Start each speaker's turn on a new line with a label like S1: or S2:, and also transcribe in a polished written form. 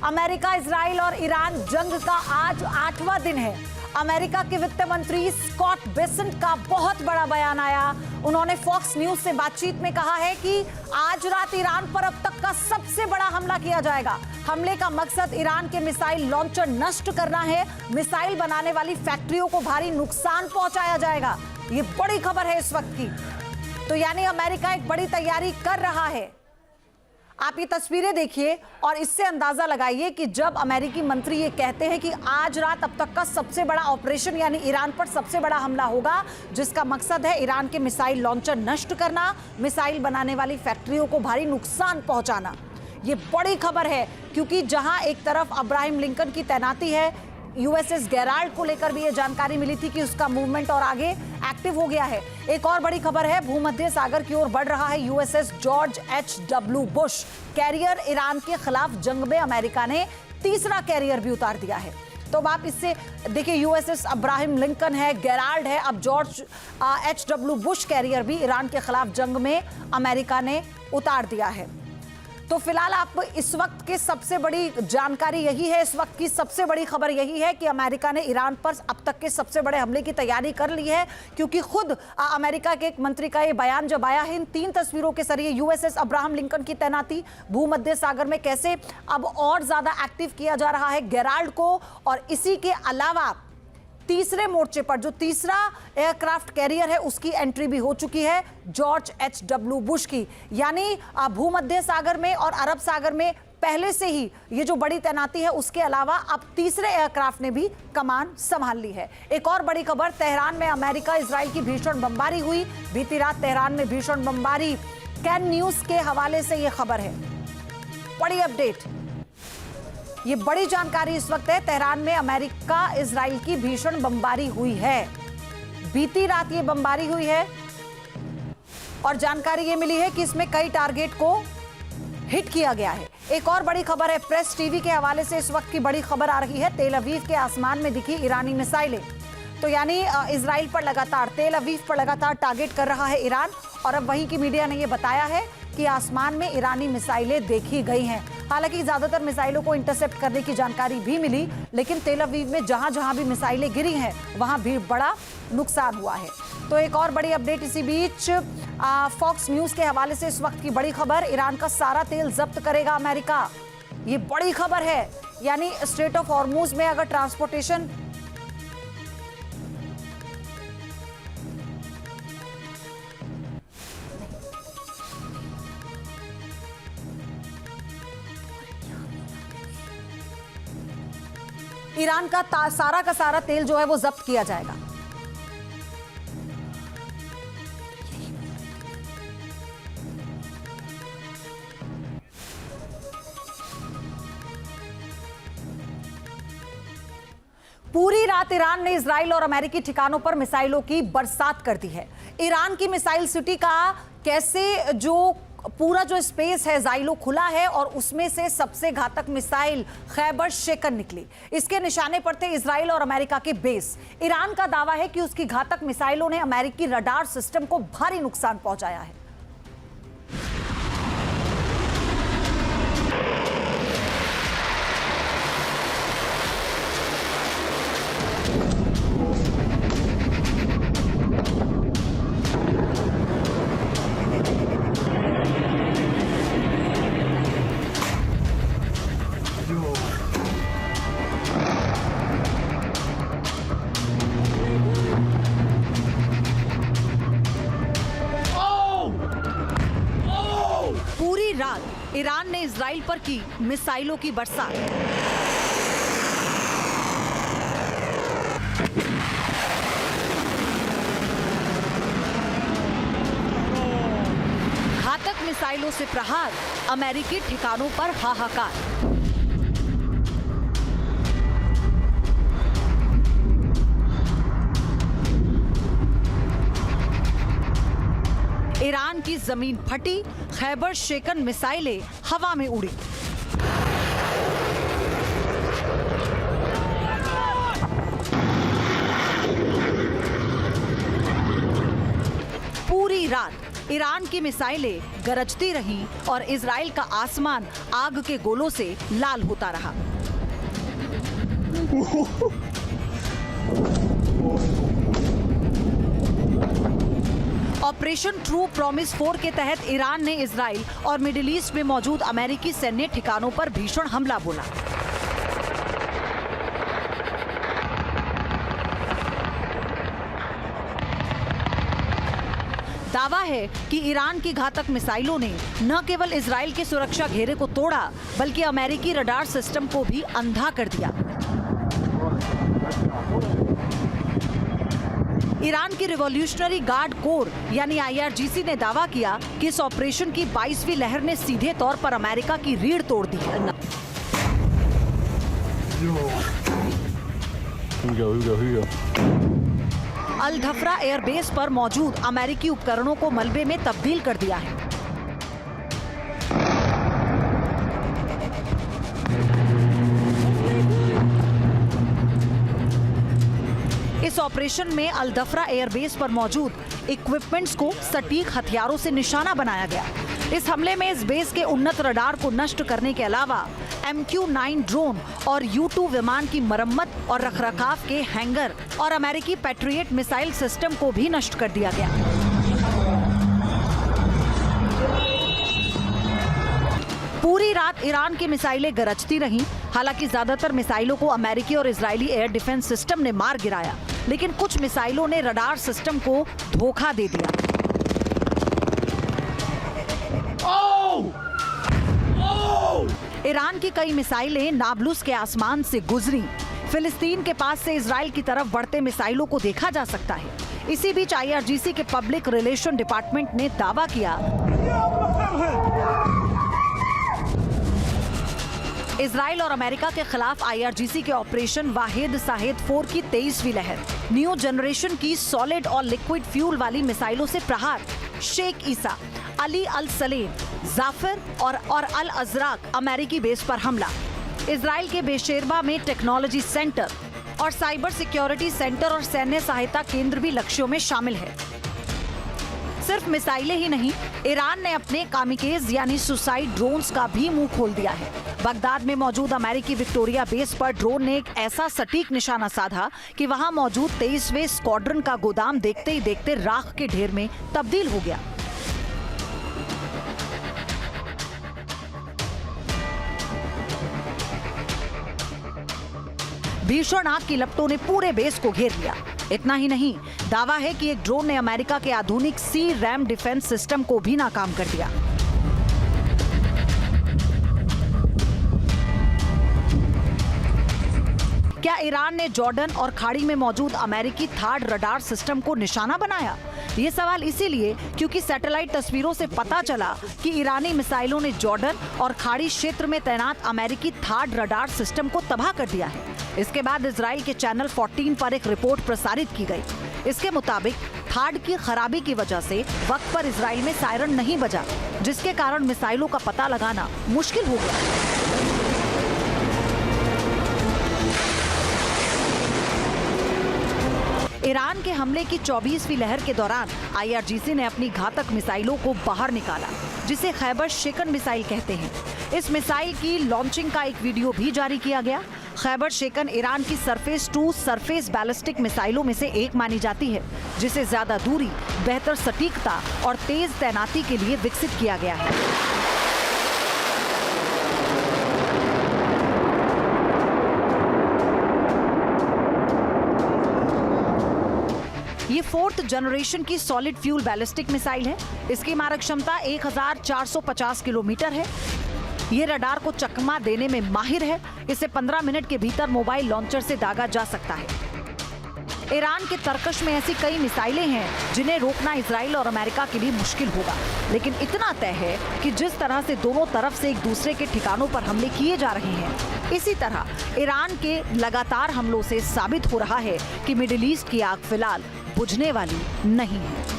S1: America, Israel और Iran जंग का आज 8वां दिन है। अमेरिका के वित्त मंत्री स्कॉट बेसेंट का बहुत बड़ा बयान आया। उन्होंने फॉक्स न्यूज से बातचीत में कहा है कि आज रात ईरान पर अब तक का सबसे बड़ा हमला किया जाएगा। हमले का मकसद ईरान के मिसाइल लॉन्चर नष्ट करना है। मिसाइल बनाने वाली फैक्ट्रियों को भारी नुकसान पहुंचाया जाएगा। ये बड़ी खबर है इस वक्त की। तो यानी अमेरिका एक बड़ी तैयारी कर रहा है। आप ये तस्वीरें देखिए और इससे अंदाजा लगाइए कि जब अमेरिकी मंत्री ये कहते हैं कि आज रात अब तक का सबसे बड़ा ऑपरेशन यानी ईरान पर सबसे बड़ा हमला होगा, जिसका मकसद है ईरान के मिसाइल लॉन्चर नष्ट करना, मिसाइल बनाने वाली फैक्ट्रियों को भारी नुकसान पहुंचाना। ये बड़ी खबर है क्योंकि जहां एक तरफ अब्राहम लिंकन की तैनाती है, यूएसएस गेराल्ड को लेकर भी ये जानकारी मिली थी कि उसका मूवमेंट और आगे एक्टिव हो गया है। एक और बड़ी खबर है, भूमध्य सागर की ओर बढ़ रहा है USS George H.W. Bush carrier. Iran के खिलाफ जंग में अमेरिका ने तीसरा कैरियर भी उतार दिया है। तो अब आप इससे देखिए, यूएसएस अब्राहम लिंकन है, गेराल्ड है, अब जॉर्ज H.W. बुश कैरियर भी ईरान के खिलाफ जंग में अमेरिका ने उतार दिया है। तो फिलहाल आप इस वक्त की सबसे बड़ी जानकारी यही है, इस वक्त की सबसे बड़ी खबर यही है कि अमेरिका ने ईरान पर अब तक के सबसे बड़े हमले की तैयारी कर ली है। क्योंकि खुद अमेरिका के एक मंत्री का ये बयान जब आया है, इन 3 तस्वीरों के जरिए यूएसएस अब्राहम लिंकन की तैनाती भूमध्य सागर में कैसे अब और ज्यादा एक्टिव किया जा रहा है गेराल्ड को, और इसी के अलावा तीसरे मोर्चे पर जो तीसरा एयरक्राफ्ट कैरियर है उसकी एंट्री भी हो चुकी है जॉर्ज H.W. बुश की। यानी भूमध्य सागर में और अरब सागर में पहले से ही ये जो बड़ी तैनाती है, उसके अलावा अब तीसरे एयरक्राफ्ट ने भी कमान संभाल ली है। एक और बड़ी खबर, तेहरान में अमेरिका इजराइल की भीषण बमबारी हुई। बीती रात तेहरान में भीषण बमबारी। कैन न्यूज के हवाले से यह खबर है, बड़ी अपडेट, ये बड़ी जानकारी इस वक्त है। तेहरान में अमेरिका इजराइल की भीषण बमबारी हुई है। बीती रात ये बमबारी हुई है और जानकारी ये मिली है कि इसमें कई टारगेट को हिट किया गया है। एक और बड़ी खबर है, प्रेस टीवी के हवाले से इस वक्त की बड़ी खबर आ रही है। तेल अवीव के आसमान में दिखी ईरानी मिसाइलें। तो यानी इजराइल पर लगातार, तेल अवीव पर लगातार टारगेट कर रहा है ईरान। और अब वहीं की मीडिया ने यह बताया है कि आसमान में ईरानी मिसाइलें देखी गई हैं। हालांकि ज्यादातर मिसाइलों को इंटरसेप्ट करने की जानकारी भी मिली, लेकिन तेल अवीव में जहां जहां भी मिसाइलें गिरी हैं वहां भी बड़ा नुकसान हुआ है। तो एक और बड़ी अपडेट इसी बीच, फॉक्स न्यूज के हवाले से इस वक्त की बड़ी खबर, ईरान का सारा तेल जब्त करेगा अमेरिका। ये बड़ी खबर है। यानी स्ट्रेट ऑफ हॉर्मूज में अगर ट्रांसपोर्टेशन ईरान का सारा का सारा तेल जो है वो जब्त किया जाएगा। पूरी रात ईरान ने इजराइल और अमेरिकी ठिकानों पर मिसाइलों की बरसात कर दी है। ईरान की मिसाइल सिटी का कैसे जो पूरा जो स्पेस है जाइलो खुला है और उसमें से सबसे घातक मिसाइल खैबर शेकन निकली। इसके निशाने पर थे इजराइल और अमेरिका के बेस। ईरान का दावा है कि उसकी घातक मिसाइलों ने अमेरिकी रडार सिस्टम को भारी नुकसान पहुंचाया है। रात ईरान ने इजराइल पर की मिसाइलों की बरसात। घातक मिसाइलों से प्रहार, अमेरिकी ठिकानों पर हाहाकार। ईरान की जमीन फटी, खैबर शेकन मिसाइलें हवा में उड़ी। पूरी रात ईरान की मिसाइलें गरजती रहीं और इजराइल का आसमान आग के गोलों से लाल होता रहा। ऑपरेशन ट्रू प्रॉमिस 4 के तहत ईरान ने इजराइल और मिडिल ईस्ट में मौजूद अमेरिकी सैन्य ठिकानों पर भीषण हमला बोला। दावा है कि ईरान की घातक मिसाइलों ने न केवल इजराइल के सुरक्षा घेरे को तोड़ा, बल्कि अमेरिकी रडार सिस्टम को भी अंधा कर दिया। ईरान की रिवॉल्यूशनरी गार्ड कोर यानी IRGC ने दावा किया कि इस ऑपरेशन की 22वीं लहर ने सीधे तौर पर अमेरिका की रीढ़ तोड़ दी है। अल धफ्रा एयरबेस पर मौजूद अमेरिकी उपकरणों को मलबे में तब्दील कर दिया है। इस ऑपरेशन में अल धफ्रा एयरबेस पर मौजूद इक्विपमेंट्स को सटीक हथियारों से निशाना बनाया गया। इस हमले में इस बेस के उन्नत रडार को नष्ट करने के अलावा MQ-9 ड्रोन और U-2 विमान की मरम्मत और रखरखाव के हैंगर और अमेरिकी पैट्रियट मिसाइल सिस्टम को भी नष्ट कर दिया गया। पूरी रात ईरान की मिसाइलें गरजती रहीं। हालांकि ज्यादातर मिसाइलों को अमेरिकी और इजरायली एयर डिफेंस सिस्टम ने मार गिराया, लेकिन कुछ मिसाइलों ने रडार सिस्टम को धोखा दे दिया। ईरान की कई मिसाइलें नाब्लुस के आसमान से गुजरी। फिलिस्तीन के पास से इजराइल की तरफ बढ़ते मिसाइलों को देखा जा सकता है। इसी बीच IRGC के पब्लिक रिलेशन डिपार्टमेंट ने दावा किया इजराइल और अमेरिका के खिलाफ IRGC के ऑपरेशन वाहिद साहिद 4 की 23वीं लहर, न्यू जनरेशन की सॉलिड और लिक्विड फ्यूल वाली मिसाइलों से प्रहार, शेख ईसा, अली अल सलेम, जाफर और अल अजराक अमेरिकी बेस पर हमला, इजराइल के बेशेरबा में टेक्नोलॉजी सेंटर और साइबर सिक्योरिटी सेंटर और सैन्य सहायता केंद्र भी लक्ष्यों में शामिल है। सिर्फ मिसाइलें ही नहीं, ईरान ने अपने कामिकेज यानी सुसाइड ड्रोन्स का भी मुंह खोल दिया है। बगदाद में मौजूद अमेरिकी विक्टोरिया बेस पर ड्रोन ने एक ऐसा सटीक निशाना साधा कि वहां मौजूद 23वें स्क्वाड्रन का गोदाम देखते ही देखते राख के ढेर में तब्दील हो गया। भीषण आग की लपटों ने पूरे बेस को घेर लिया। इतना ही नहीं, दावा है कि एक ड्रोन ने अमेरिका के आधुनिक C-RAM डिफेंस सिस्टम को भी नाकाम कर दिया। क्या ईरान ने जॉर्डन और खाड़ी में मौजूद अमेरिकी थार्ड रडार सिस्टम को निशाना बनाया? ये सवाल इसीलिए क्योंकि सैटेलाइट तस्वीरों से पता चला कि ईरानी मिसाइलों ने जॉर्डन और खाड़ी क्षेत्र में तैनात अमेरिकी थार्ड रडार सिस्टम को तबाह कर दिया है। इसके बाद इजराइल के चैनल 14 पर एक रिपोर्ट प्रसारित की गई। इसके मुताबिक थार्ड की खराबी की वजह से वक्त पर इजराइल में सायरन नहीं बजा, जिसके कारण मिसाइलों का पता लगाना मुश्किल हो गया। ईरान के हमले की 24वीं लहर के दौरान IRGC ने अपनी घातक मिसाइलों को बाहर निकाला, जिसे खैबर शेकन मिसाइल कहते हैं। इस मिसाइल की लॉन्चिंग का एक वीडियो भी जारी किया गया। खैबर शेकन ईरान की सरफेस टू सरफेस बैलिस्टिक मिसाइलों में से एक मानी जाती है, जिसे ज्यादा दूरी, बेहतर सटीकता और तेज तैनाती के लिए विकसित किया गया है। ये 4th जनरेशन की सॉलिड फ्यूल बैलिस्टिक मिसाइल है। इसकी मारक क्षमता 1450 किलोमीटर है। ये रडार को चकमा देने में माहिर है। इसे 15 मिनट के भीतर मोबाइल लॉन्चर से दागा जा सकता है। ईरान के तरकश में ऐसी कई मिसाइलें हैं जिन्हें रोकना इजराइल और अमेरिका के लिए मुश्किल होगा, लेकिन इतना तय है कि जिस तरह से दोनों तरफ से एक दूसरे के ठिकानों पर हमले किए जा रहे हैं, इसी तरह ईरान के लगातार हमलों से साबित हो रहा है कि मिडिल ईस्ट की आग फिलहाल बुझने वाली नहीं है।